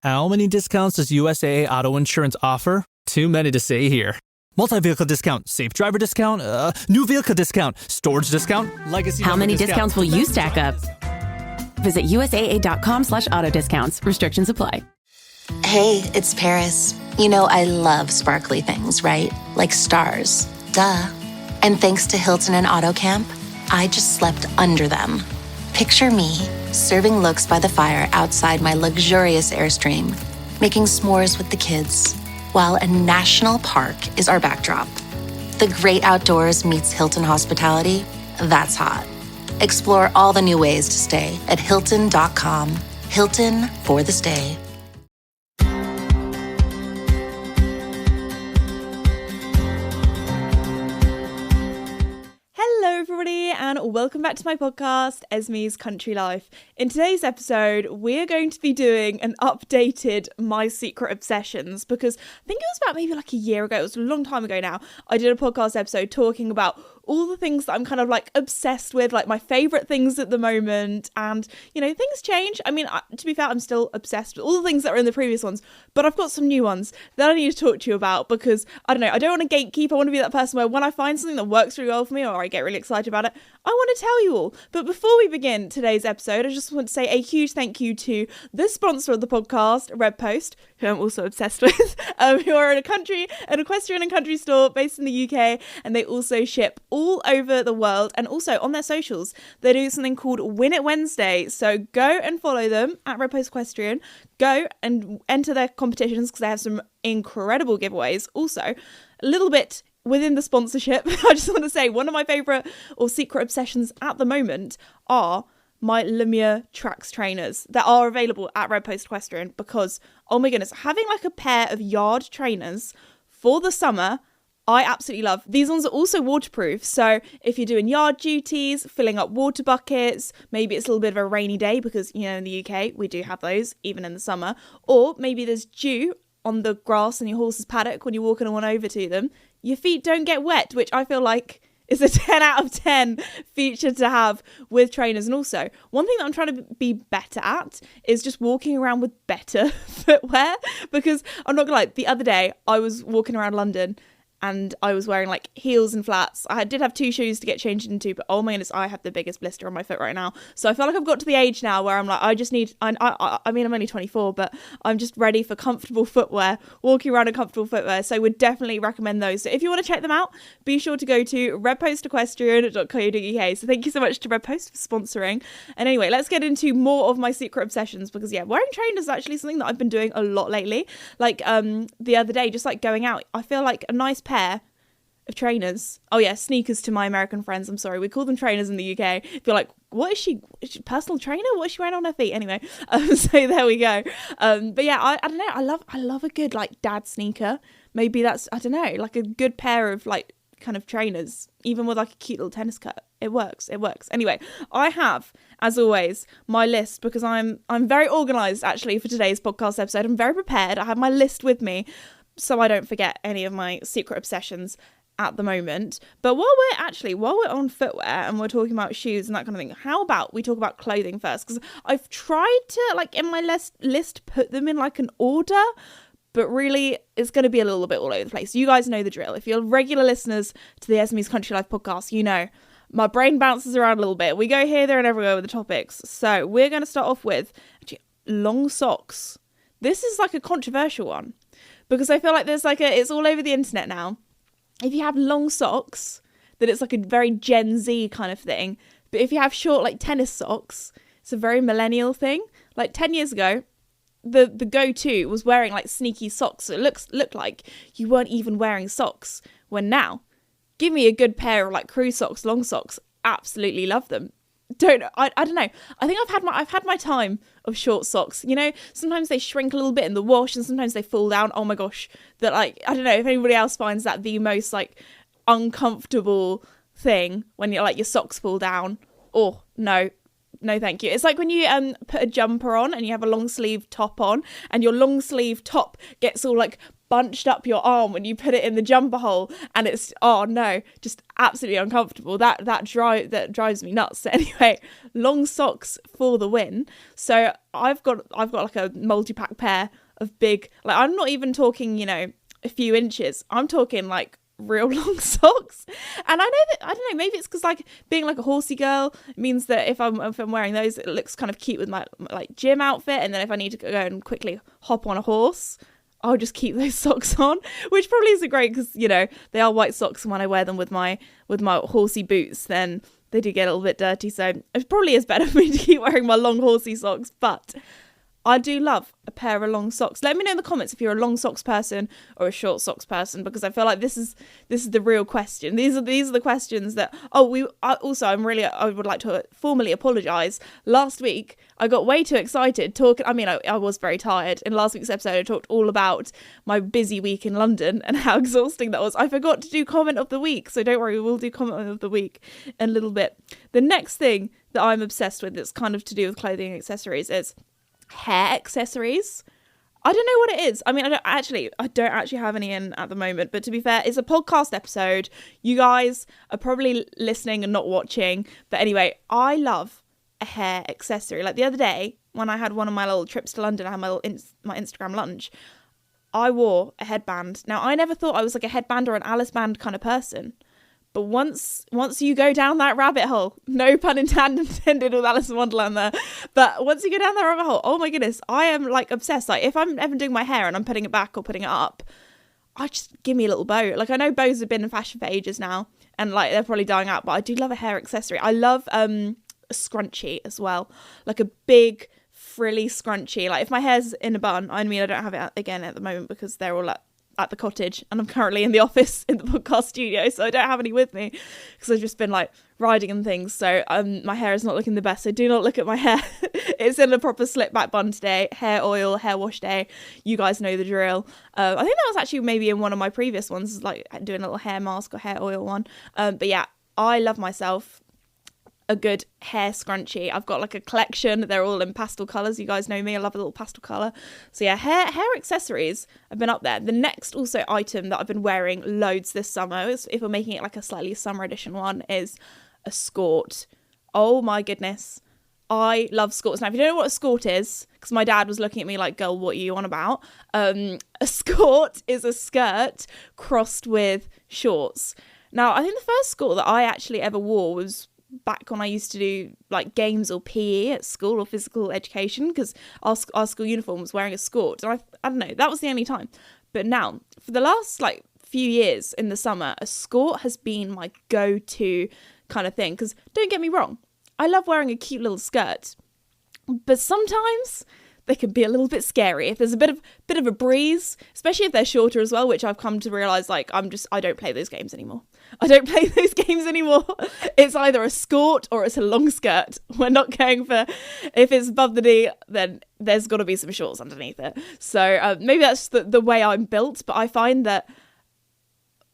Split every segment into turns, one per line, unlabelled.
How many discounts does USAA Auto Insurance offer? Too many to say here. Multi-vehicle discount, safe driver discount, new vehicle discount, storage discount, legacy.
How many discounts will you stack up? Visit USAA.com/auto discounts. Restrictions apply.
Hey, it's Paris. You know I love sparkly things, right? Like stars. Duh. And thanks to Hilton and Auto Camp, I just slept under them. Picture me, serving looks by the fire outside my luxurious Airstream, making s'mores with the kids, while a national park is our backdrop. The great outdoors meets Hilton hospitality. That's hot. Explore all the new ways to stay at Hilton.com. Hilton for the stay.
Hello everybody and welcome back to my podcast, Esme's Country Life. In today's episode, we're going to be doing an updated My Secret Obsessions because I think it was about maybe like a year ago, it was a long time ago now, I did a podcast episode talking about all the things that I'm kind of like obsessed with, like my favorite things at the moment. And, you know, things change. I mean, to be fair, I'm still obsessed with all the things that are in the previous ones, but I've got some new ones that I need to talk to you about because, I don't know, I don't want to gatekeep. I want to be that person where when I find something that works really well for me or I get really excited about it, I want to tell you all. But before we begin today's episode, I just want to say a huge thank you to the sponsor of the podcast, Red Post, who I'm also obsessed with, who are an equestrian and country store based in the UK, and they also ship all over the world, and also on their socials they do something called Win It Wednesday. So go and follow them at Red Post Equestrian, go and enter their competitions because they have some incredible giveaways. Also, a little bit within the sponsorship, I just want to say one of my favourite or secret obsessions at the moment are my Lemire Trax trainers that are available at Red Post Equestrian because, oh my goodness, having like a pair of yard trainers for the summer, I absolutely love. These ones are also waterproof, so if you're doing yard duties, filling up water buckets, maybe it's a little bit of a rainy day because, you know, in the UK we do have those even in the summer, or maybe there's dew on the grass in your horse's paddock when you're walking on over to them, your feet don't get wet, which I feel like is a 10 out of 10 feature to have with trainers. And also, one thing that I'm trying to be better at is just walking around with better footwear, because I'm not gonna lie, the other day I was walking around London and I was wearing like heels and flats. I did have two shoes to get changed into, but oh my goodness, I have the biggest blister on my foot right now. So I feel like I've got to the age now where I'm like, I just need, I mean, I'm only 24, but I'm just ready for comfortable footwear, walking around in comfortable footwear. So I would definitely recommend those. So if you want to check them out, be sure to go to redpostequestrian.co.uk. So thank you so much to Red Post for sponsoring. And anyway, let's get into more of my secret obsessions because yeah, wearing trainers is actually something that I've been doing a lot lately. Like the other day, just like going out, I feel like a nice pair of trainers. Oh yeah, sneakers to my American friends. I'm sorry, we call them trainers in the UK. If you're like, what is she? Is she a personal trainer? What is she wearing on her feet? Anyway, so there we go. But yeah, I don't know. I love a good like dad sneaker. Maybe that's, I don't know, like a good pair of like kind of trainers, even with like a cute little tennis cut. It works. Anyway, I have, as always, my list because I'm very organized actually for today's podcast episode. I'm very prepared. I have my list with me, so I don't forget any of my secret obsessions at the moment. But while we're on footwear and we're talking about shoes and that kind of thing, how about we talk about clothing first? Because I've tried to, like, in my list put them in like an order, but really it's going to be a little bit all over the place. You guys know the drill. If you're regular listeners to the Esme's Country Life podcast, you know my brain bounces around a little bit. We go here, there and everywhere with the topics. So we're going to start off with actually long socks. This is like a controversial one, because I feel like there's like it's all over the internet now. If you have long socks, then it's like a very Gen Z kind of thing. But if you have short like tennis socks, it's a very millennial thing. Like 10 years ago, the go-to was wearing like sneaky socks. So it looked like you weren't even wearing socks. When now, give me a good pair of like crew socks, long socks. Absolutely love them. I don't know. I think I've had my time of short socks. You know, sometimes they shrink a little bit in the wash and sometimes they fall down. Oh my gosh. That like, I don't know if anybody else finds that the most like uncomfortable thing when you're like your socks fall down. Oh, no, thank you. It's like when you put a jumper on and you have a long sleeve top on and your long sleeve top gets all like bunched up your arm when you put it in the jumper hole, and it's, oh no, just absolutely uncomfortable. That drives me nuts. So anyway, long socks for the win. So I've got like a multi-pack pair of big, like, I'm not even talking, a few inches. I'm talking like real long socks. And I know that, I don't know, maybe it's because like being like a horsey girl means that if I'm wearing those, it looks kind of cute with my like gym outfit, and then if I need to go and quickly hop on a horse, I'll just keep those socks on, which probably isn't great because they are white socks, and when I wear them with my horsey boots, then they do get a little bit dirty. So it probably is better for me to keep wearing my long horsey socks, but I do love a pair of long socks. Let me know in the comments if you're a long socks person or a short socks person, because I feel like this is the real question. These are the questions that I would like to formally apologise. Last week I got way too excited talking. I mean, I was very tired. In last week's episode I talked all about my busy week in London and how exhausting that was. I forgot to do comment of the week, so don't worry, we'll do comment of the week in a little bit. The next thing that I'm obsessed with that's kind of to do with clothing and accessories is hair accessories. I don't know what it is. I mean, I don't actually have any in at the moment, but to be fair, it's a podcast episode. You guys are probably listening and not watching, but anyway, I love a hair accessory. Like the other day when I had one of my little trips to London, I had my Instagram lunch, I wore a headband. Now, I never thought I was like a headband or an Alice band kind of person. But once you go down that rabbit hole, no pun intended with Alice in Wonderland there, but once you go down that rabbit hole, oh my goodness, I am like obsessed. Like if I'm ever doing my hair and I'm putting it back or putting it up, I just give me a little bow. Like I know bows have been in fashion for ages now, and like they're probably dying out, but I do love a hair accessory. I love a scrunchie as well, like a big frilly scrunchie. Like if my hair's in a bun, I mean I don't have it again at the moment because they're all at the cottage and I'm currently in the office in the podcast studio, so I don't have any with me because I've just been like riding and things, so my hair is not looking the best, so do not look at my hair. It's in a proper slip back bun today, hair oil, hair wash day, you guys know the drill. I think that was actually maybe in one of my previous ones, like doing a little hair mask or hair oil one, but yeah, I love myself a good hair scrunchie. I've got like a collection. They're all in pastel colours. You guys know me. I love a little pastel colour. So yeah, hair accessories have been up there. The next also item that I've been wearing loads this summer, if we're making it like a slightly summer edition one, is a skort. Oh my goodness. I love skorts. Now, if you don't know what a skort is, because my dad was looking at me like, girl, what are you on about? A skort is a skirt crossed with shorts. Now, I think the first skort that I actually ever wore was back when I used to do like games or PE at school or physical education, because our school uniform was wearing a skort, and I don't know, that was the only time. But now for the last like few years in the summer, a skort has been my go-to kind of thing, because don't get me wrong, I love wearing a cute little skirt, but sometimes they can be a little bit scary if there's a bit of a breeze, especially if they're shorter as well, which I've come to realise, like, I don't play those games anymore. It's either a skort or it's a long skirt. We're not going for, if it's above the knee, then there's got to be some shorts underneath it. So maybe that's the way I'm built, but I find that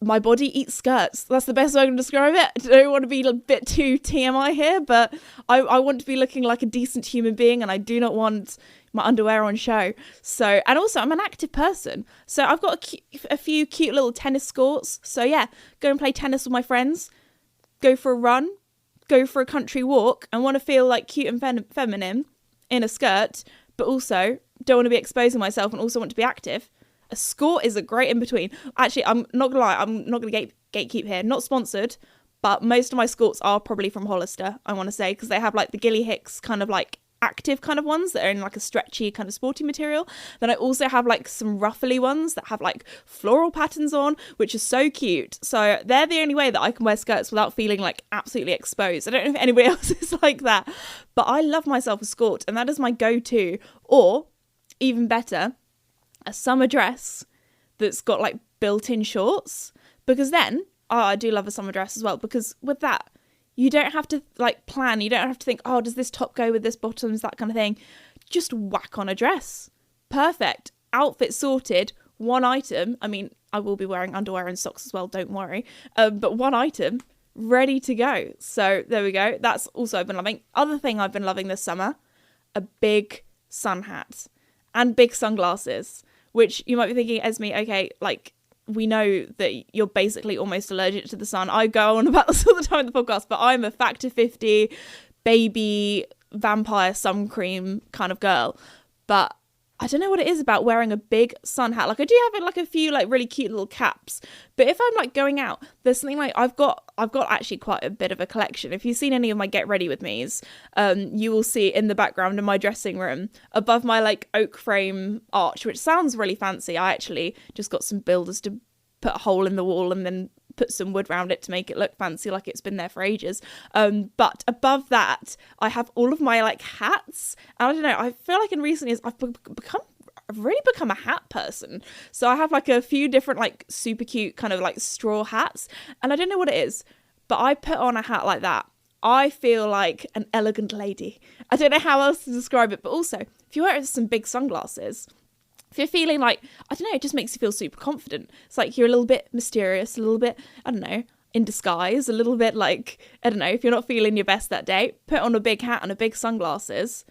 my body eats skirts. That's the best way I can describe it. I don't want to be a bit too TMI here, but I want to be looking like a decent human being, and I do not want my underwear on show. So, and also I'm an active person, so I've got a few cute little tennis skirts. So yeah, go and play tennis with my friends, go for a run, go for a country walk, and want to feel like cute and feminine in a skirt, but also don't want to be exposing myself and also want to be active. A skort is a great in between. Actually, I'm not gonna lie, I'm not gonna gatekeep here, not sponsored, but most of my skirts are probably from Hollister, I want to say, because they have like the Gilly Hicks kind of like active kind of ones that are in like a stretchy kind of sporty material. Then I also have like some ruffly ones that have like floral patterns on, which is so cute. So they're the only way that I can wear skirts without feeling like absolutely exposed. I don't know if anybody else is like that, but I love myself a skirt, and that is my go-to. Or even better, a summer dress that's got like built-in shorts, because then I do love a summer dress as well, because with that you don't have to like plan, you don't have to think, oh, does this top go with this bottoms, that kind of thing. Just whack on a dress. Perfect. Outfit sorted. One item. I mean, I will be wearing underwear and socks as well, don't worry. But one item, ready to go. So there we go. That's also I've been loving. Other thing I've been loving this summer, a big sun hat and big sunglasses, which you might be thinking, Esme, okay, like, we know that you're basically almost allergic to the sun. I go on about this all the time in the podcast, but I'm a factor 50 baby vampire sun cream kind of girl. But I don't know what it is about wearing a big sun hat. Like, I do have like a few like really cute little caps, but if I'm like going out, there's something like I've got actually quite a bit of a collection. If you've seen any of my Get Ready With Me's, you will see in the background in my dressing room above my like oak frame arch, which sounds really fancy. I actually just got some builders to put a hole in the wall and then put some wood around it to make it look fancy, like it's been there for ages. But above that, I have all of my like hats. And I don't know, I feel like in recent years I've really become a hat person. So I have like a few different like super cute kind of like straw hats, and I don't know what it is, but I put on a hat like that, I feel like an elegant lady. I don't know how else to describe it. But also, if you wear some big sunglasses, if you're feeling like, I don't know, it just makes you feel super confident. It's like you're a little bit mysterious, a little bit, I don't know, in disguise, a little bit like, I don't know, if you're not feeling your best that day, put on a big hat and a big sunglasses.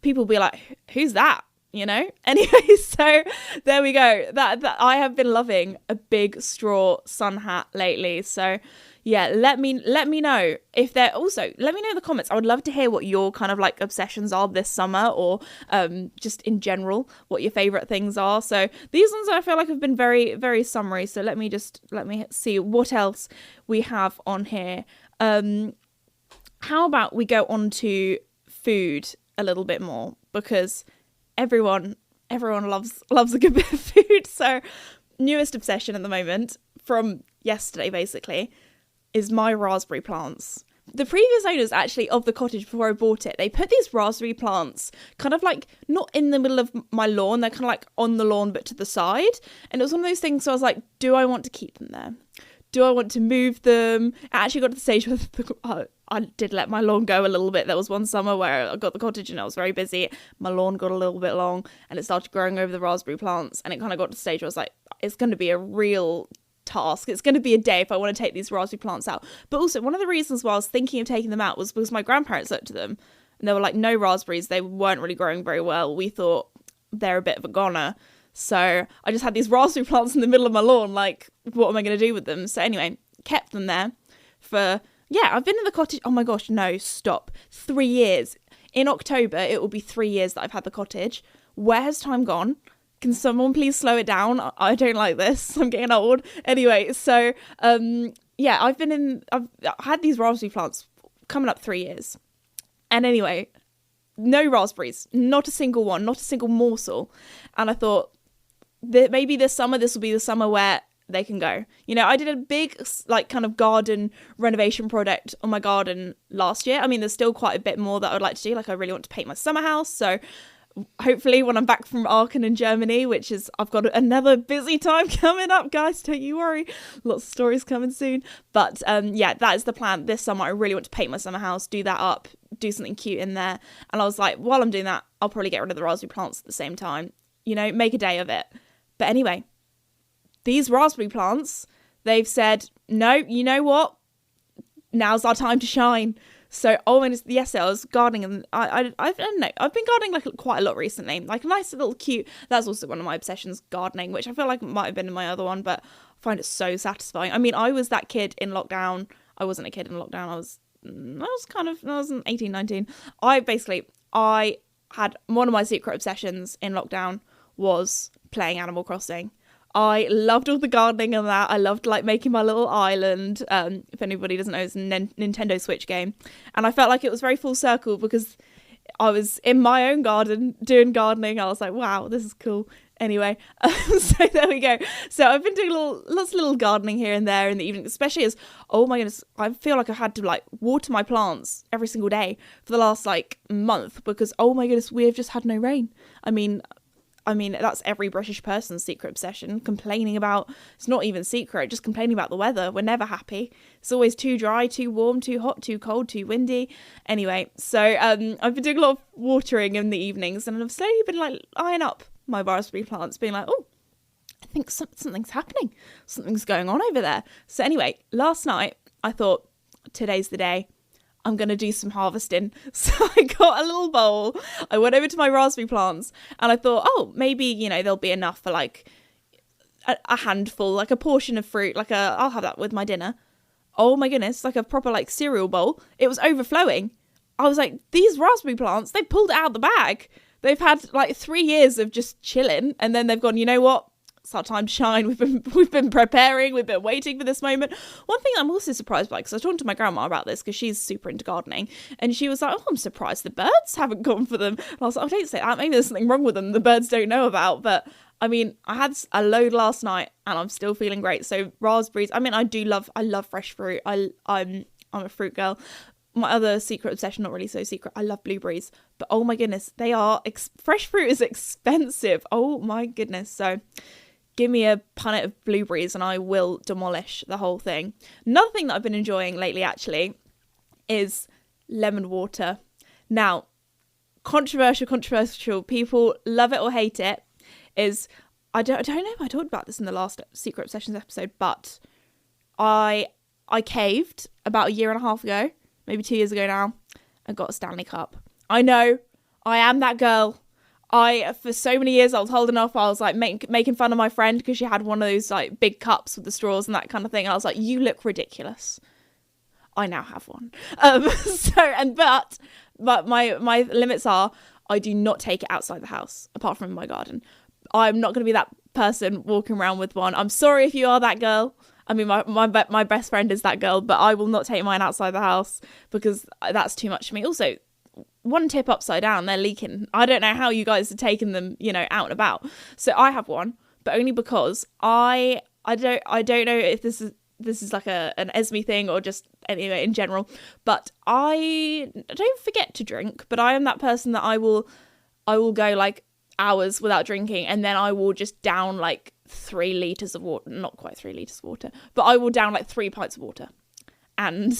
People will be like, who's that? You know? Anyway, so there we go. That I have been loving a big straw sun hat lately. So yeah, let me know if they're also, let me know in the comments. I would love to hear what your kind of like obsessions are this summer, or just in general, what your favorite things are. So these ones I feel like have been very, very summery. So let me see what else we have on here. How about we go on to food a little bit more, because everyone loves a good bit of food. So newest obsession at the moment, from yesterday basically, is my raspberry plants. The previous owners actually of the cottage, before I bought it, they put these raspberry plants kind of like not in the middle of my lawn, they're kind of like on the lawn but to the side. And it was one of those things, so I was like, do I want to keep them there? Do I want to move them? I actually got to the stage where I did let my lawn go a little bit. There was one summer where I got the cottage and I was very busy. My lawn got a little bit long and it started growing over the raspberry plants. And it kind of got to the stage where I was like, it's going to be a real task. It's going to be a day if I want to take these raspberry plants out. But also, one of the reasons why I was thinking of taking them out was because my grandparents looked at them and they were like, no raspberries. They weren't really growing very well. We thought they're a bit of a goner. So I just had these raspberry plants in the middle of my lawn. Like, what am I going to do with them? So anyway, kept them there for, yeah, I've been in the cottage. Oh my gosh, no, stop. 3 years. In October, it will be 3 years that I've had the cottage. Where has time gone? Can someone please slow it down? I don't like this. I'm getting old. Anyway, so, yeah, I've had these raspberry plants coming up 3 years. And anyway, no raspberries, not a single one, not a single morsel. And I thought, maybe this summer, this will be the summer where they can go. You know, I did a big like kind of garden renovation project on my garden last year. I mean, there's still quite a bit more that I would like to do. Like, I really want to paint my summer house. So hopefully when I'm back from Aachen in Germany, which is, I've got another busy time coming up, guys, don't you worry. Lots of stories coming soon. But yeah, that is the plan. This summer, I really want to paint my summer house, do that up, do something cute in there. And I was like, while I'm doing that, I'll probably get rid of the raspberry plants at the same time. You know, make a day of it. But anyway, these raspberry plants, they've said, no, you know what? Now's our time to shine. So, yesterday I was gardening, and I don't know, I've been gardening like quite a lot recently. Like a nice little cute, that's also one of my obsessions, gardening, which I feel like might have been in my other one, but I find it so satisfying. I mean, I was that kid in lockdown. I wasn't a kid in lockdown. I was 18, 19. I had one of my secret obsessions in lockdown was playing Animal Crossing. I loved all the gardening and that. I loved like making my little island. If anybody doesn't know, it's a Nintendo Switch game. And I felt like it was very full circle because I was in my own garden doing gardening. I was like, wow, this is cool. Anyway, so there we go. So I've been doing lots of little gardening here and there in the evening, especially as, oh my goodness, I feel like I've had to like water my plants every single day for the last like month because, oh my goodness, we have just had no rain. I mean, that's every British person's secret obsession, complaining about, it's not even secret, just complaining about the weather. We're never happy. It's always too dry, too warm, too hot, too cold, too windy. Anyway, so I've been doing a lot of watering in the evenings, and I've slowly been like eyeing up my raspberry plants, being like, oh, I think something's happening. Something's going on over there. So anyway, last night I thought, today's the day. I'm going to do some harvesting. So I got a little bowl. I went over to my raspberry plants and I thought, oh, maybe, there'll be enough for like a handful, like a portion of fruit, I'll have that with my dinner. Oh my goodness, like a proper like cereal bowl. It was overflowing. I was like, these raspberry plants, they pulled it out the bag. They've had like 3 years of just chilling. And then they've gone, you know what? It's our time to shine. We've been preparing. We've been waiting for this moment. One thing I'm also surprised by, because I was talking to my grandma about this, because she's super into gardening, and she was like, oh, I'm surprised the birds haven't gone for them. And I was like, oh, don't say that. Maybe there's something wrong with them the birds don't know about. But I mean, I had a load last night and I'm still feeling great. So raspberries, I mean, I love fresh fruit. I'm a fruit girl. My other secret obsession, not really so secret, I love blueberries. But oh my goodness, fresh fruit is expensive. Oh my goodness. So give me a punnet of blueberries and I will demolish the whole thing. Another thing that I've been enjoying lately, actually, is lemon water. Now, controversial, people love it or hate it, is, I don't know if I talked about this in the last Secret Obsessions episode, but I caved about 1.5 years ago, maybe 2 years ago now, and got a Stanley Cup. I know, I am that girl. For so many years I was holding off. I was like making fun of my friend because she had one of those like big cups with the straws and that kind of thing. And I was like, you look ridiculous. I now have one. But my limits are, I do not take it outside the house, apart from in my garden. I'm not going to be that person walking around with one. I'm sorry if you are that girl. I mean, my best friend is that girl, but I will not take mine outside the house because that's too much for me. Also, one tip upside down, they're leaking. I don't know how you guys are taking them, out and about. So I have one, but only because I don't know if this is like an Esme thing or just anyway in general, but I don't forget to drink, but I am that person that I will go like hours without drinking, and then I will just down like 3 litres of water, not quite 3 litres of water, but I will down like 3 pints of water, and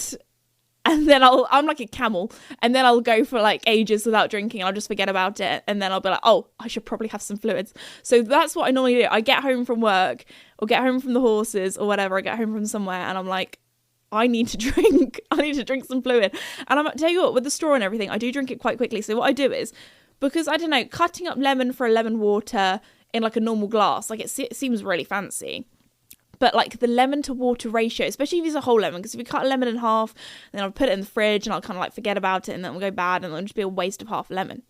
then I'm like a camel, and then I'll go for like ages without drinking, and I'll just forget about it, and then I'll be like, oh, I should probably have some fluids. So that's what I normally do. I get home from work or get home from the horses or whatever, I get home from somewhere and I'm like, I need to drink. I need to drink some fluid. And I'm tell you what, with the straw and everything, I do drink it quite quickly. So what I do is, because I don't know, cutting up lemon for a lemon water in like a normal glass, like it seems really fancy. But like the lemon to water ratio, especially if it's a whole lemon, because if you cut a lemon in half, then I'll put it in the fridge and I'll kind of like forget about it and then it'll go bad and it'll just be a waste of half a lemon.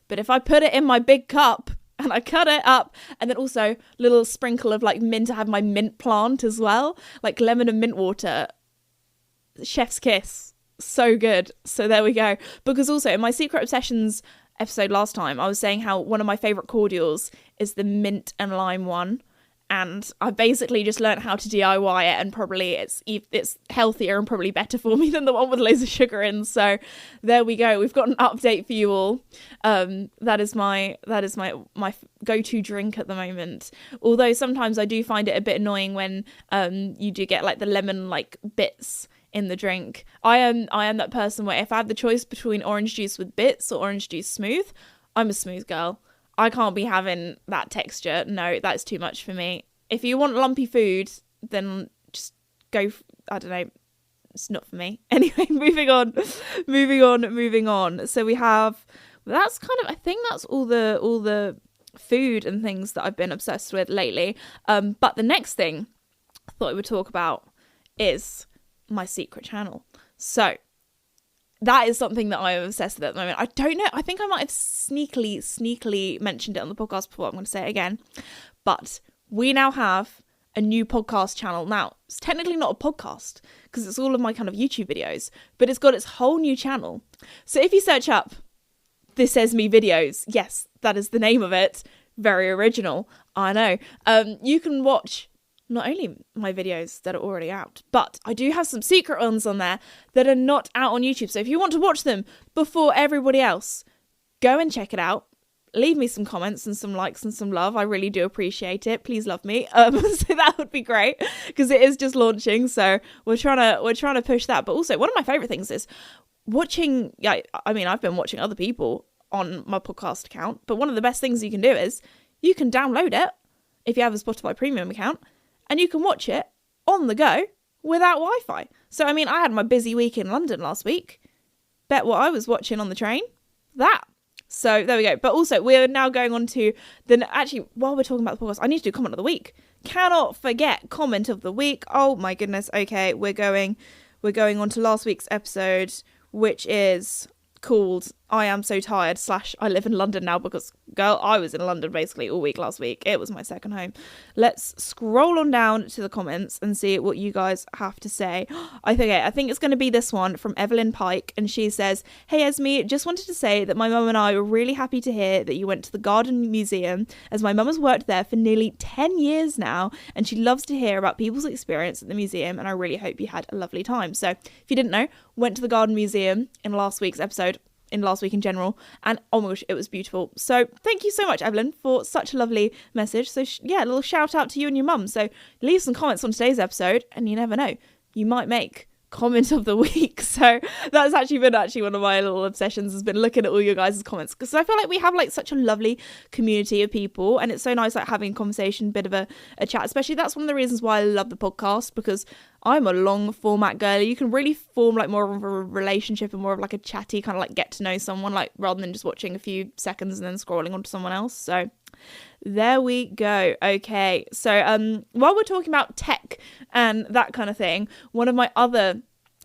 But if I put it in my big cup and I cut it up, and then also a little sprinkle of like mint, I have my mint plant as well, like lemon and mint water, chef's kiss, so good. So there we go. Because also in my Secret Obsessions episode last time, I was saying how one of my favourite cordials is the mint and lime one. And I basically just learned how to DIY it, and probably it's healthier and probably better for me than the one with loads of sugar in. So there we go. We've got an update for you all. That is my go-to drink at the moment. Although sometimes I do find it a bit annoying when you do get like the lemon like bits in the drink. I am that person where if I have the choice between orange juice with bits or orange juice smooth, I'm a smooth girl. I can't be having that texture. No, that's too much for me. If you want lumpy food, then just go, I don't know, it's not for me. Anyway, moving on. So we have, that's kind of, I think that's all the food and things that I've been obsessed with lately. But the next thing I thought I would talk about is my secret channel. So that is something that I am obsessed with at the moment. I don't know. I think I might have sneakily mentioned it on the podcast before. I'm going to say it again. But we now have a new podcast channel. Now, it's technically not a podcast because it's all of my kind of YouTube videos, but it's got its whole new channel. So if you search up This Says Me Videos, yes, that is the name of it. Very original. I know. You can watch not only my videos that are already out, but I do have some secret ones on there that are not out on YouTube. So if you want to watch them before everybody else, go and check it out. Leave me some comments and some likes and some love. I really do appreciate it. Please love me. So that would be great because it is just launching. So we're trying to push that. But also one of my favorite things is watching. Yeah, I mean, I've been watching other people on my podcast account, but one of the best things you can do is you can download it if you have a Spotify premium account, and you can watch it on the go without Wi-Fi. So, I mean, I had my busy week in London last week. bet what I was watching on the train? That. So there we go. But also, we're now going on to actually, while we're talking about the podcast, I need to do comment of the week. Cannot forget comment of the week. Oh my goodness. Okay, we're going on to last week's episode, which is called I Am So Tired / I live in London now, because girl, I was in London basically all week last week. It was my second home. Let's scroll on down to the comments and see what you guys have to say. I think it's going to be this one from Evelyn Pike, and she says, "Hey Esme, just wanted to say that my mum and I were really happy to hear that you went to the Garden Museum, as my mum has worked there for nearly 10 years now, and she loves to hear about people's experience at the museum, and I really hope you had a lovely time." So if you didn't know, went to the Garden Museum in last week's episode, in last week in general, and oh my gosh, it was beautiful. So thank you so much, Evelyn, for such a lovely message. So a little shout out to you and your mum. So leave some comments on today's episode, and you never know, you might make comment of the week. So that's actually been one of my little obsessions, has been looking at all your guys' comments, because I feel like we have like such a lovely community of people, and it's so nice like having a conversation, bit of a chat. Especially that's one of the reasons why I love the podcast, because I'm a long format girly. You can really form like more of a relationship and more of like a chatty kind of like get to know someone, like rather than just watching a few seconds and then scrolling onto someone else. So there we go. Okay, so while we're talking about tech and that kind of thing, one of my other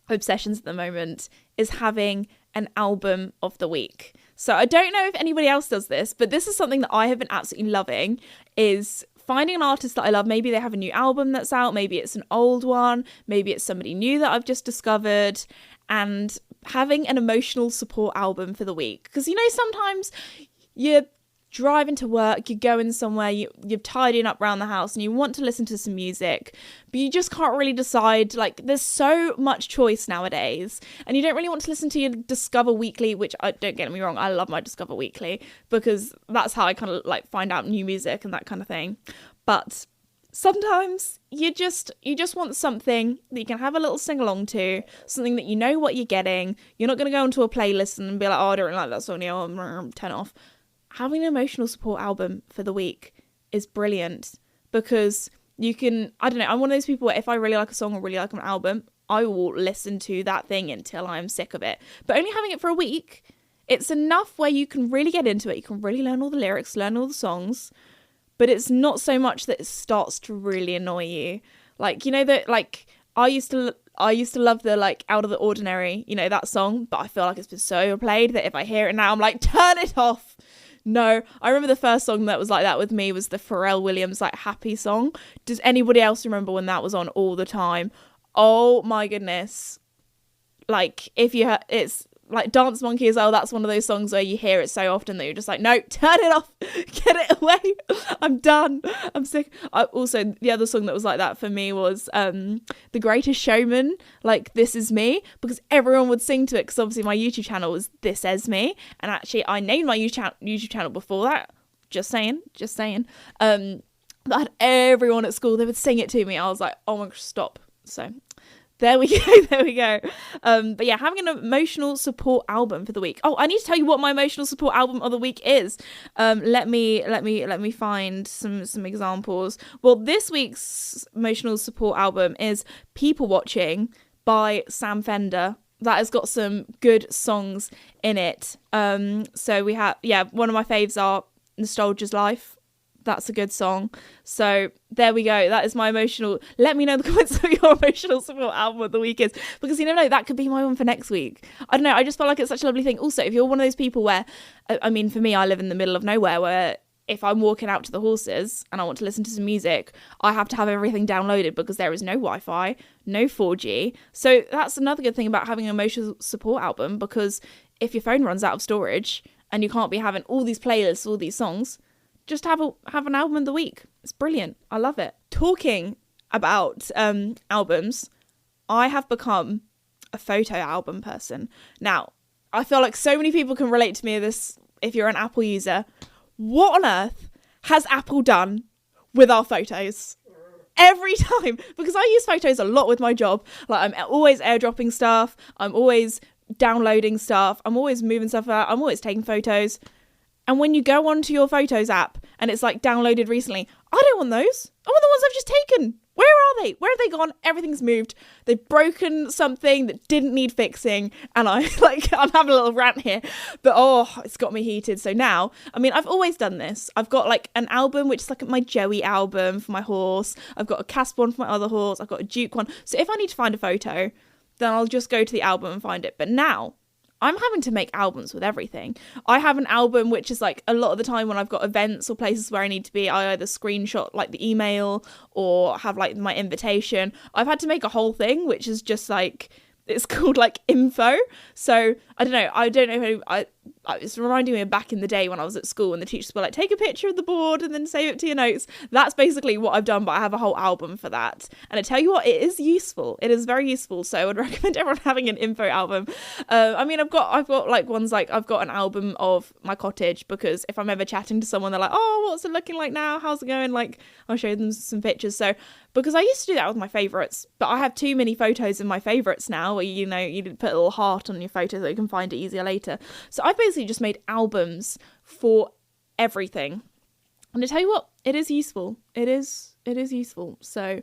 obsessions at the moment is having an album of the week. So I don't know if anybody else does this, but this is something that I have been absolutely loving, is finding an artist that I love. Maybe they have a new album that's out, maybe it's an old one, maybe it's somebody new that I've just discovered, and having an emotional support album for the week. Because, you know, sometimes you're driving to work, you're going somewhere, you're tidying up around the house and you want to listen to some music, but you just can't really decide. Like, there's so much choice nowadays, and you don't really want to listen to your Discover Weekly, which, don't get me wrong, I love my Discover Weekly, because that's how I kind of like find out new music and that kind of thing. But sometimes you just want something that you can have a little sing along to, something that you know what you're getting. You're not going to go onto a playlist and be like, oh, I don't like that song, turn it off. Having an emotional support album for the week is brilliant, because you can, I don't know, I'm one of those people where if I really like a song or really like an album, I will listen to that thing until I'm sick of it. But only having it for a week, it's enough where you can really get into it. You can really learn all the lyrics, learn all the songs, but it's not so much that it starts to really annoy you. Like, you know, that like I used to love the like Out of the Ordinary, you know, that song, but I feel like it's been so overplayed that if I hear it now, I'm like, turn it off. No, I remember the first song that was like that with me was the Pharrell Williams like Happy song. Does anybody else remember when that was on all the time? Oh my goodness. Like, it's like Dance Monkey as well. That's one of those songs where you hear it so often that you're just like, no, turn it off, get it away. I'm done. I'm sick. Also, the other song that was like that for me was The Greatest Showman, like This Is Me, because everyone would sing to it, because obviously my YouTube channel was This Is Me, and actually I named my YouTube channel before that. Just saying. I had everyone at school, they would sing it to me. I was like, oh my gosh, stop. So there we go. But yeah, having an emotional support album for the week. Oh, I need to tell you what my emotional support album of the week is. Let me find some examples. Well, this week's emotional support album is People Watching by Sam Fender. That has got some good songs in it. So we have, one of my faves are Nostalgia's Life. That's a good song. So there we go. That is my emotional. Let me know in the comments what your emotional support album of the week is, because you never know, that could be my one for next week. I don't know. I just feel like it's such a lovely thing. Also, if you're one of those people where, I mean, for me, I live in the middle of nowhere, where if I'm walking out to the horses and I want to listen to some music, I have to have everything downloaded, because there is no Wi-Fi, no 4G. So that's another good thing about having an emotional support album, because if your phone runs out of storage and you can't be having all these playlists, all these songs, just have an album of the week. It's brilliant. I love it. Talking about albums, I have become a photo album person. Now, I feel like so many people can relate to me this if you're an Apple user. What on earth has Apple done with our photos? Every time. Because I use photos a lot with my job. Like, I'm always airdropping stuff. I'm always downloading stuff. I'm always moving stuff out. I'm always taking photos. And when you go onto your Photos app and it's like downloaded recently, I don't want those. I want the ones I've just taken. Where are they? Where have they gone? Everything's moved. They've broken something that didn't need fixing. And I'm having a little rant here, but it's got me heated. So now, I mean, I've always done this. I've got like an album, which is like my Joey album for my horse. I've got a Casper one for my other horse. I've got a Duke one. So if I need to find a photo, then I'll just go to the album and find it. But now I'm having to make albums with everything. I have an album which is like a lot of the time when I've got events or places where I need to be, I either screenshot like the email or have like my invitation. I've had to make a whole thing which is just like, it's called like info. So I don't know if it's reminding me of back in the day when I was at school and the teachers were like, take a picture of the board and then save it to your notes. That's basically what I've done, but I have a whole album for that. And I tell you what, it is useful. It is very useful. So I would recommend everyone having an info album. I mean, I've got like ones like, I've got an album of my cottage, because if I'm ever chatting to someone, they're like, oh, what's it looking like now? How's it going? Like, I'll show them some pictures. So, because I used to do that with my favourites, but I have too many photos of my favourites now where, you put a little heart on your photo so you can find it easier later. So I've basically just made albums for everything. And to tell you what, it is useful. It is useful. So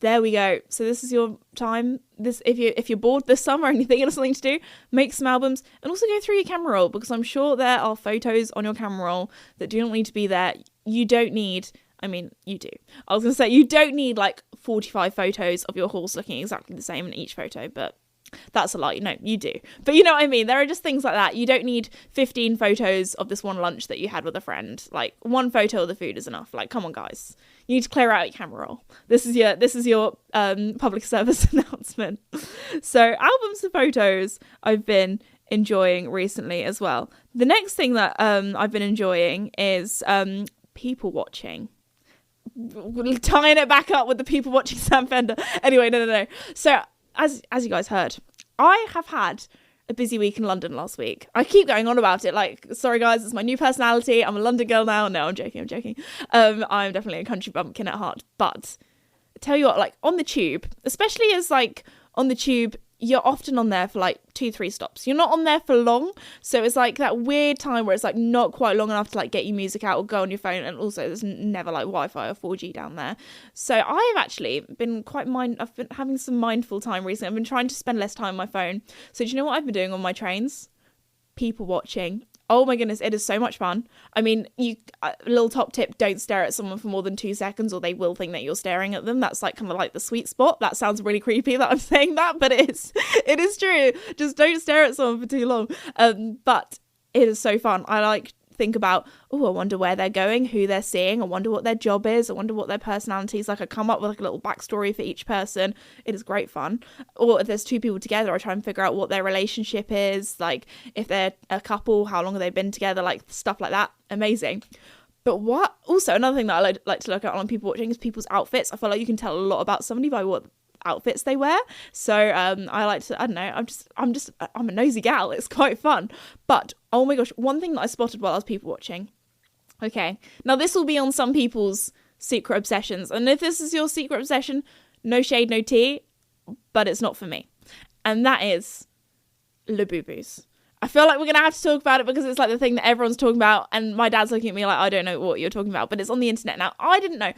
there we go. So this is your time. If you're bored this summer and you think of something to do, make some albums and also go through your camera roll, because I'm sure there are photos on your camera roll that do not need to be there. You don't need, I mean, you do. I was going to say, you don't need like 45 photos of your horse looking exactly the same in each photo, but that's a lie. No, you do. But you know what I mean? There are just things like that. You don't need 15 photos of this one lunch that you had with a friend. Like, one photo of the food is enough. Like, come on, guys. You need to clear out your camera roll. This is your public service announcement. So, albums of photos I've been enjoying recently as well. The next thing that I've been enjoying is people watching. Tying it back up with the people watching Sam Fender. Anyway, no. So, as you guys heard, I have had a busy week in London last week. I keep going on about it, like, sorry guys, it's my new personality. I'm a London girl now. No, I'm joking. I'm definitely a country bumpkin at heart. But I tell you what, like, on the tube, especially as like on the tube, you're often on there for like 2-3 stops. You're not on there for long. So it's like that weird time where it's like not quite long enough to like get your music out or go on your phone. And also there's never like Wi-Fi or 4G down there. So I've actually been I've been having some mindful time recently. I've been trying to spend less time on my phone. So do you know what I've been doing on my trains? People watching. Oh my goodness, it is so much fun. I mean, little top tip, don't stare at someone for more than 2 seconds or they will think that you're staring at them. That's like kind of like the sweet spot. That sounds really creepy that I'm saying that, but it is true. Just don't stare at someone for too long. But it is so fun. I like think about, I wonder where they're going, who they're seeing. I wonder what their job is. I wonder what their personality is. Like, I come up with like a little backstory for each person. It is great fun. Or if there's 2 people together, I try and figure out what their relationship is. Like, if they're a couple, how long have they been together? Like, stuff like that. Amazing. But what? Also, another thing that I like to look at on people watching is people's outfits. I feel like you can tell a lot about somebody by what outfits they wear. So I like to, I don't know, I'm a nosy gal. It's quite fun. But oh my gosh, one thing that I spotted while I was people watching. Okay, now this will be on some people's secret obsessions, and if this is your secret obsession, no shade, no tea, but it's not for me. And that is Labubu's. I feel like we're going to have to talk about it because it's like the thing that everyone's talking about, and my dad's looking at me like, I don't know what you're talking about, but it's on the internet now. I didn't know.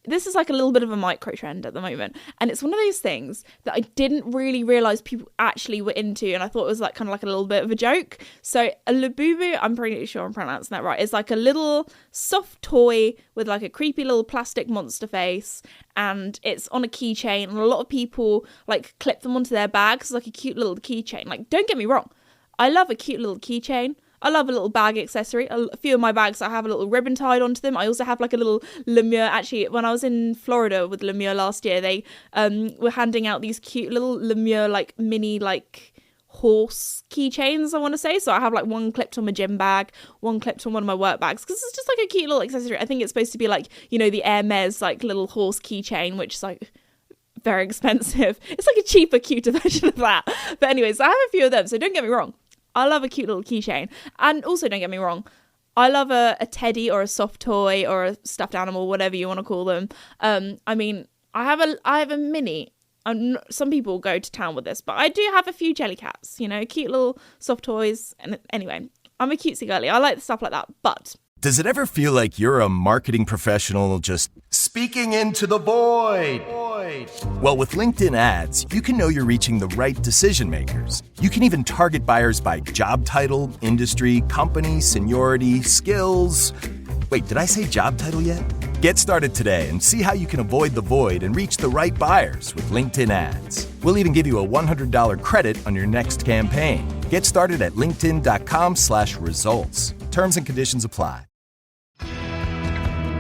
This is like a little bit of a micro trend at the moment, and it's one of those things that I didn't really realise people actually were into, and I thought it was like kind of like a little bit of a joke. So a Labubu, I'm pretty sure I'm pronouncing that right, it's like a little soft toy with like a creepy little plastic monster face, and it's on a keychain, and a lot of people like clip them onto their bags. It's like a cute little keychain. Like, don't get me wrong, I love a cute little keychain. I love a little bag accessory. A few of my bags, I have a little ribbon tied onto them. I also have like a little Lemure. Actually, when I was in Florida with Lemure last year, they were handing out these cute little Lemure like mini like horse keychains, I want to say. So I have like one clipped on my gym bag, one clipped on one of my work bags, because it's just like a cute little accessory. I think it's supposed to be like, you know, the Hermes like little horse keychain, which is like very expensive. It's like a cheaper, cuter version of that. But anyways, I have a few of them. So don't get me wrong. I love a cute little keychain. And also, don't get me wrong, I love a teddy or a soft toy or a stuffed animal, whatever you want to call them. I mean, I have a mini. Some people go to town with this, but I do have a few jelly cats, you know, cute little soft toys. And anyway, I'm a cutesy girly. I like stuff like that. But
does it ever feel like you're a marketing professional just speaking into the void? Well, with LinkedIn ads, you can know you're reaching the right decision makers. You can even target buyers by job title, industry, company, seniority, skills. Wait, did I say job title yet? Get started today and see how you can avoid the void and reach the right buyers with LinkedIn ads. We'll even give you a $100 credit on your next campaign. Get started at linkedin.com/results. Terms and conditions apply.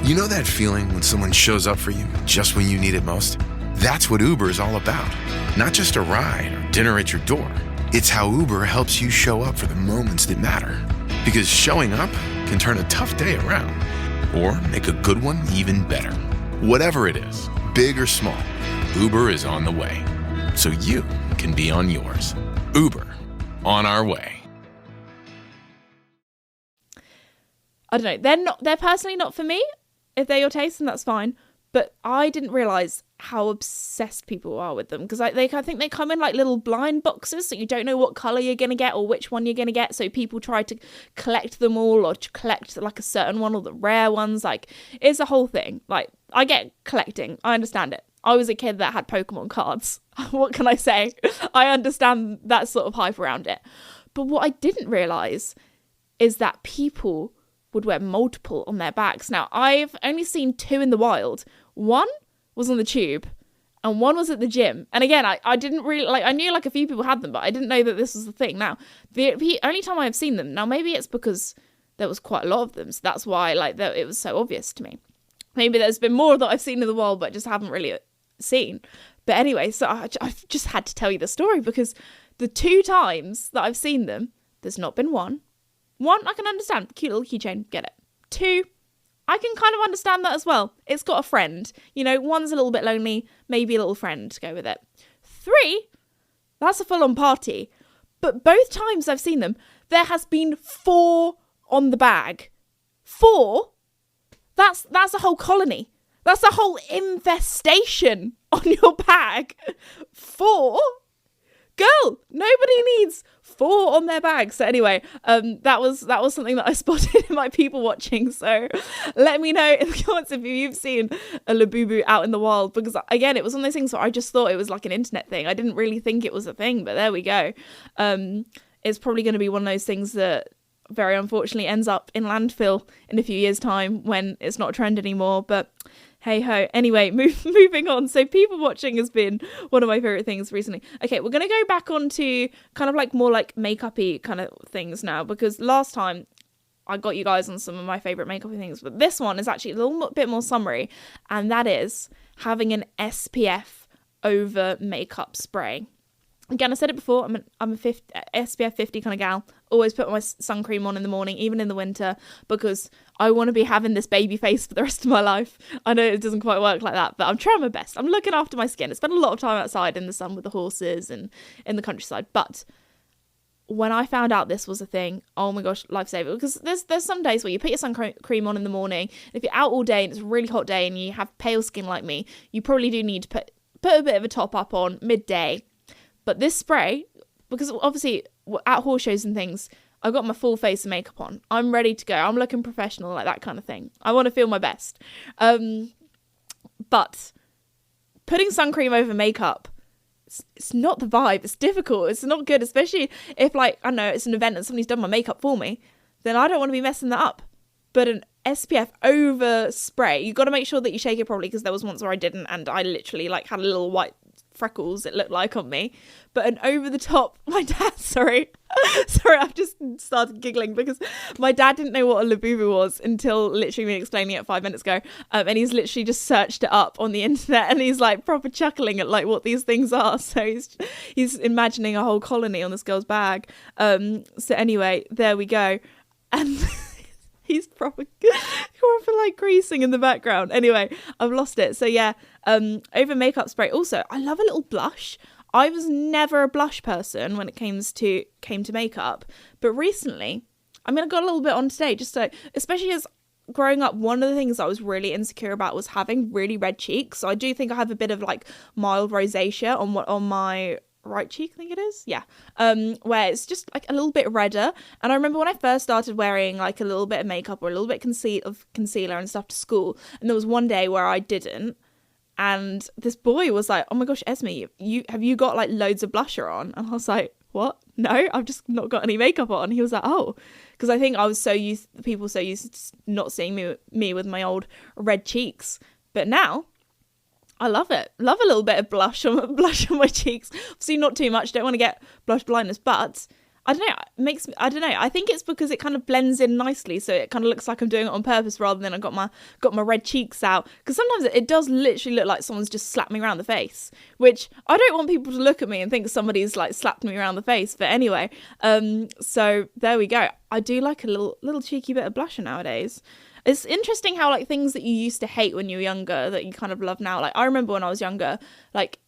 You know that feeling when someone shows up for you just when you need it most? That's what Uber is all about. Not just a ride or dinner at your door. It's how Uber helps you show up for the moments that matter. Because showing up can turn a tough day around or make a good one even better. Whatever it is, big or small, Uber is on the way. So you can be on yours. Uber, on our way.
I don't know. They're personally not for me. If they're your taste, then that's fine. But I didn't realise how obsessed people are with them. Because I think they come in like little blind boxes, so you don't know what colour you're going to get or which one you're going to get. So people try to collect them all or to collect like a certain one or the rare ones. Like, it's a whole thing. Like, I get collecting. I understand it. I was a kid that had Pokemon cards. What can I say? I understand that sort of hype around it. But what I didn't realise is that people would wear multiple on their bags. Now, I've only seen 2 in the wild. One was on the tube and one was at the gym. And again, I didn't really, I knew like a few people had them, but I didn't know that this was the thing. Now, the only time I've seen them, now maybe it's because there was quite a lot of them, so that's why it was so obvious to me. Maybe there's been more that I've seen in the wild, but I just haven't really seen. But anyway, so I've just had to tell you the story because the 2 times that I've seen them, there's not been one. One, I can understand. Cute little keychain. Get it. 2, I can kind of understand that as well. It's got a friend. You know, one's a little bit lonely. Maybe a little friend to go with it. 3, that's a full-on party. But both times I've seen them, there has been 4 on the bag. 4? That's a whole colony. That's a whole infestation on your bag. 4? Girl, nobody needs 4 on their bags. So anyway, that was something that I spotted in my people watching. So let me know in the comments if you've seen a Labubu out in the wild, because again, it was one of those things where I just thought it was like an internet thing. I didn't really think it was a thing, but there we go. It's probably going to be one of those things that very unfortunately ends up in landfill in a few years' time when it's not a trend anymore. But hey ho. Anyway, moving on. So people watching has been one of my favourite things recently. Okay, we're going to go back onto kind of like more like makeup-y kind of things now, because last time I got you guys on some of my favourite makeup-y things, but this one is actually a little bit more summary, and that is having an SPF over makeup spray. Again, I said it before, I'm a SPF 50 kind of gal. Always put my sun cream on in the morning, even in the winter, because I want to be having this baby face for the rest of my life. I know it doesn't quite work like that, but I'm trying my best. I'm looking after my skin. I spend a lot of time outside in the sun with the horses and in the countryside. But when I found out this was a thing, oh my gosh, lifesaver. Because there's some days where you put your sun cream on in the morning. If you're out all day and it's a really hot day and you have pale skin like me, you probably do need to put a bit of a top up on midday. But this spray, because obviously at horse shows and things, I've got my full face of makeup on. I'm ready to go. I'm looking professional, like that kind of thing. I want to feel my best. But putting sun cream over makeup, it's not the vibe. It's difficult. It's not good, especially if, like, I don't know, it's an event and somebody's done my makeup for me. Then I don't want to be messing that up. But an SPF over spray, you got to make sure that you shake it properly, because there was once where I didn't, and I literally like had a little white freckles it looked like on me. But an over the top, my dad, sorry I've just started giggling because my dad didn't know what a Labubu was until literally me explaining it 5 minutes ago, and he's literally just searched it up on the internet, and he's like proper chuckling at like what these things are. So he's imagining a whole colony on this girl's bag. So anyway, there we go. And he's proper like creasing in the background. Anyway, I've lost it. So yeah, over makeup spray. Also, I love a little blush. I was never a blush person when it came to makeup, but recently, I mean, I got a little bit on today, just so, especially as growing up, one of the things I was really insecure about was having really red cheeks. So I do think I have a bit of like mild rosacea on my right cheek, I think it is, yeah, where it's just like a little bit redder. And I remember when I first started wearing like a little bit of makeup or a little bit of concealer and stuff to school, and there was one day where I didn't, and this boy was like, "Oh my gosh, Esme, you got like loads of blusher on?" And I was like, "What? No, I've just not got any makeup on." He was like, "Oh," because I think I was people so used to not seeing me with my old red cheeks, but now I love it. Love a little bit of blush on my cheeks. Obviously not too much. Don't want to get blush blindness, but I don't know. I don't know. I think it's because it kind of blends in nicely, so it kind of looks like I'm doing it on purpose rather than I got my red cheeks out. Because sometimes it does literally look like someone's just slapped me around the face, which I don't want people to look at me and think somebody's like slapped me around the face. But anyway, so there we go. I do like a little cheeky bit of blusher nowadays. It's interesting how like things that you used to hate when you were younger that you kind of love now. Like I remember when I was younger, like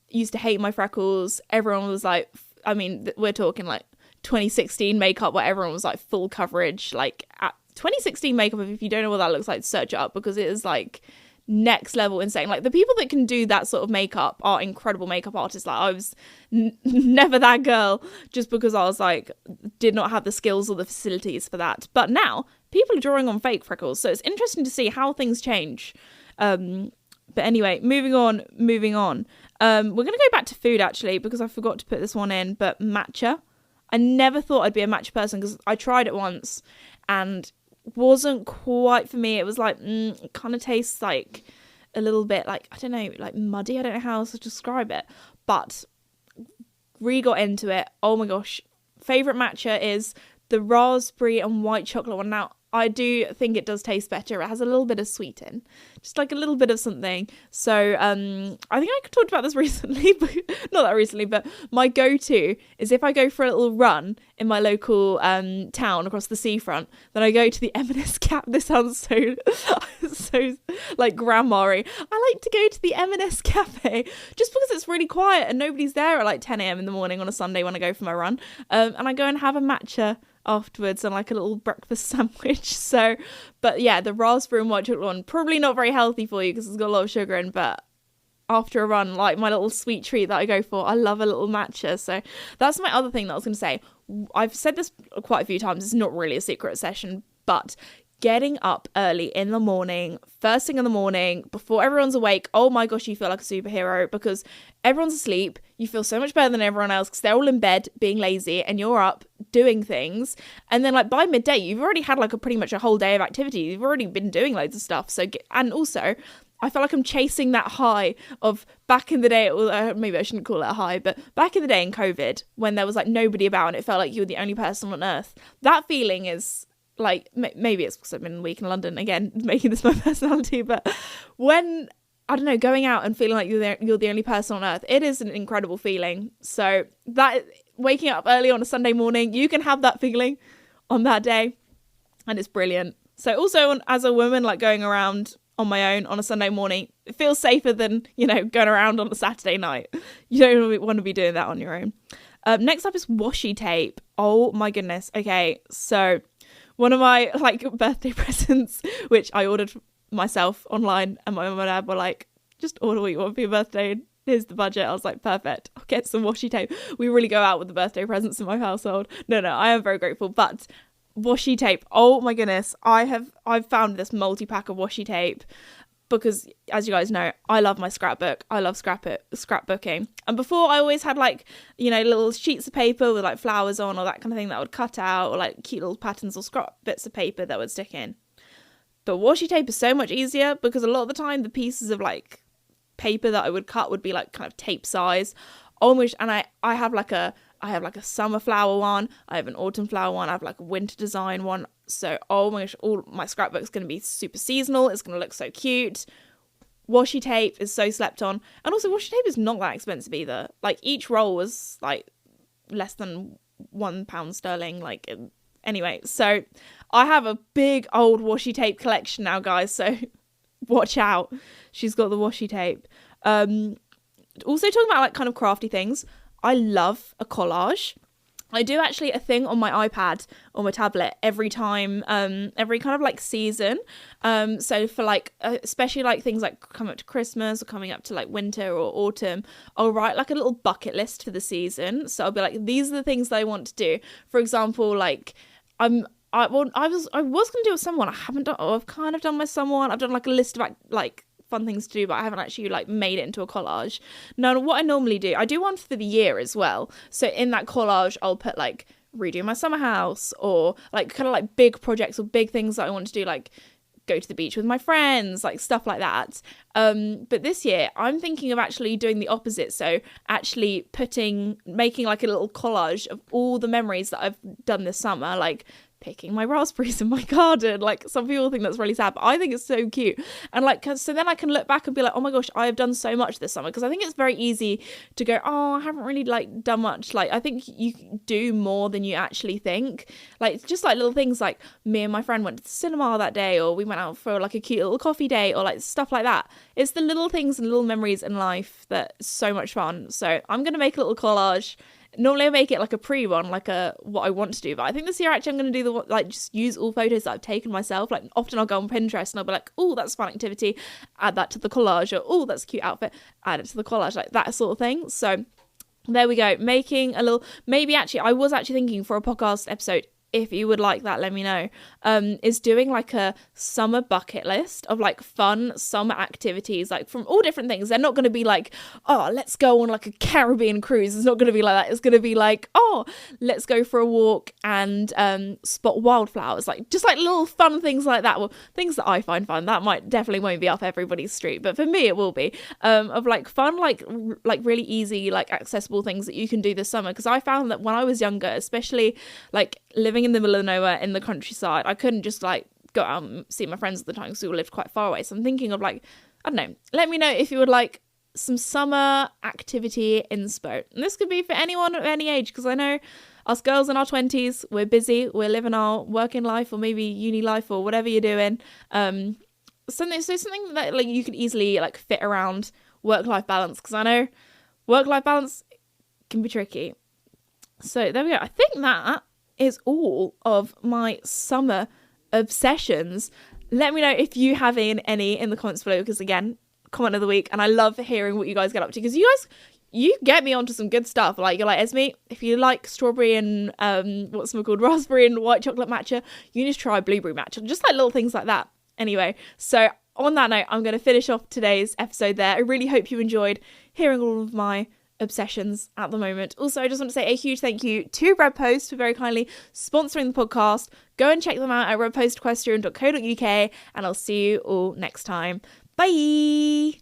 used to hate my freckles. Everyone was like, I mean, we're talking like 2016 makeup where everyone was like full coverage. Like at 2016 makeup, if you don't know what that looks like, search it up because it is like next level insane. Like the people that can do that sort of makeup are incredible makeup artists. Like I was never that girl just because I was like did not have the skills or the facilities for that. But now people are drawing on fake freckles, so it's interesting to see how things change. But anyway, moving on. We're gonna go back to food actually because I forgot to put this one in. But matcha, I never thought I'd be a matcha person because I tried it once and wasn't quite for me. It was like it kind of tastes like a little bit like, I don't know, like muddy. I don't know how else to describe it, but really got into it. Oh my gosh, favorite matcha is the raspberry and white chocolate one. Now I do think it does taste better. It has a little bit of sweet in, just like a little bit of something. So I think I talked about this recently, but not that recently, but my go-to is if I go for a little run in my local town across the seafront, then I go to the M&S Cap. This sounds so like grandma-y. I like to go to the M&S Cafe just because it's really quiet and nobody's there at like 10 a.m. in the morning on a Sunday when I go for my run. And I go and have a matcha afterwards and like a little breakfast sandwich. So, but yeah, the raspberry and white chocolate one, probably not very healthy for you because it's got a lot of sugar in, but after a run, like my little sweet treat that I go for, I love a little matcha. So that's my other thing that I was going to say. I've said this quite a few times, it's not really a secret session, but getting up early in the morning, first thing in the morning, before everyone's awake, oh my gosh, you feel like a superhero because everyone's asleep. You feel so much better than everyone else because they're all in bed being lazy and you're up doing things. And then like by midday, you've already had like pretty much a whole day of activity. You've already been doing loads of stuff. So, and also I feel like I'm chasing that high of back in the day, or maybe I shouldn't call it a high, but back in the day in COVID when there was like nobody about and it felt like you were the only person on earth. That feeling is like, maybe it's because I've been a week in London, again, making this my personality, but when, I don't know, going out and feeling like you're the only person on earth, it is an incredible feeling. So that, waking up early on a Sunday morning, you can have that feeling on that day, and it's brilliant. So also, as a woman, like going around on my own on a Sunday morning, it feels safer than, you know, going around on a Saturday night. You don't want to be doing that on your own. Next up is washi tape. Oh my goodness. Okay, so one of my like birthday presents, which I ordered myself online, and my mum and dad were like, just order what you want for your birthday. Here's the budget. I was like, perfect. I'll get some washi tape. We really go out with the birthday presents in my household. No, I am very grateful. But washi tape. Oh my goodness. I've found this multi-pack of washi tape because, as you guys know, I love my scrapbook. I love scrapbooking. And before, I always had like, you know, little sheets of paper with like flowers on or that kind of thing that I would cut out, or like cute little patterns or scrap bits of paper that would stick in. But washi tape is so much easier because a lot of the time the pieces of like paper that I would cut would be like kind of tape size. Almost, and I have like a summer flower one, I have an autumn flower one, I have like a winter design one. So oh my gosh, all my scrapbook's going to be super seasonal. It's going to look so cute. Washi tape is so slept on, and also washi tape is not that expensive either. Like each roll was like less than £1 like. Anyway, so I have a big old washi tape collection now, guys, so watch out. She's got the washi tape. Also talking about like kind of crafty things, I love a collage. I do actually a thing on my iPad or my tablet every time, every kind of like season. So for like, especially like things like coming up to Christmas or coming up to like winter or autumn, I'll write like a little bucket list for the season. So I'll be like, these are the things that I want to do. For example, like I was going to do with someone. I haven't done, or I've kind of done with someone. I've done like a list of like fun things to do, but I haven't actually like made it into a collage. Now, what I normally do, I do one for the year as well. So in that collage, I'll put like redo my summer house, or like kind of like big projects or big things that I want to do, like go to the beach with my friends, like stuff like that. But this year I'm thinking of actually doing the opposite. So actually making like a little collage of all the memories that I've done this summer, like picking my raspberries in my garden. Like, some people think that's really sad, but I think it's so cute. And like, so then I can look back and be like, oh my gosh, I have done so much this summer. Because I think it's very easy to go, oh, I haven't really like done much. Like, I think you do more than you actually think. Like, it's just like little things, like me and my friend went to the cinema that day, or we went out for like a cute little coffee date, or like stuff like that. It's the little things and little memories in life that's so much fun. So I'm going to make a little collage. Normally I make it like a pre-one, like a what I want to do, but I think this year actually I'm going to do the like just use all photos that I've taken myself. Like, often I'll go on Pinterest and I'll be like, oh, that's a fun activity, add that to the collage, or oh, that's a cute outfit, add it to the collage, like that sort of thing. So there we go, making a little, maybe actually I was actually thinking for a podcast episode, if you would like that, let me know, is doing like a summer bucket list of like fun summer activities, like from all different things. They're not going to be like, oh, let's go on like a Caribbean cruise. It's not going to be like that. It's going to be like, oh, let's go for a walk and spot wildflowers, like just like little fun things like that. Well, things that I find fun. That definitely won't be up everybody's street, but for me it will be, of like fun, like really easy, like accessible things that you can do this summer. Because I found that when I was younger, especially like living in the middle of nowhere in the countryside, I couldn't just like go out and see my friends at the time because we all lived quite far away. So I'm thinking of like, I don't know, let me know if you would like some summer activity inspo. And this could be for anyone at any age, because I know us girls in our 20s, we're busy, we're living our working life or maybe uni life or whatever you're doing. Something that like you could easily like fit around work-life balance, because I know work-life balance can be tricky. So there we go. I think that is all of my summer obsessions. Let me know if you have any in the comments below, because again, comment of the week, and I love hearing what you guys get up to, because you get me onto some good stuff. Like, you're like, Esme, if you like strawberry and raspberry and white chocolate matcha, you need to try blueberry matcha, just like little things like that. Anyway, so on that note, I'm going to finish off today's episode there. I really hope you enjoyed hearing all of my obsessions at the moment. Also, I just want to say a huge thank you to Red Post for very kindly sponsoring the podcast. Go and check them out at redpostequestrian.co.uk, and I'll see you all next time. Bye!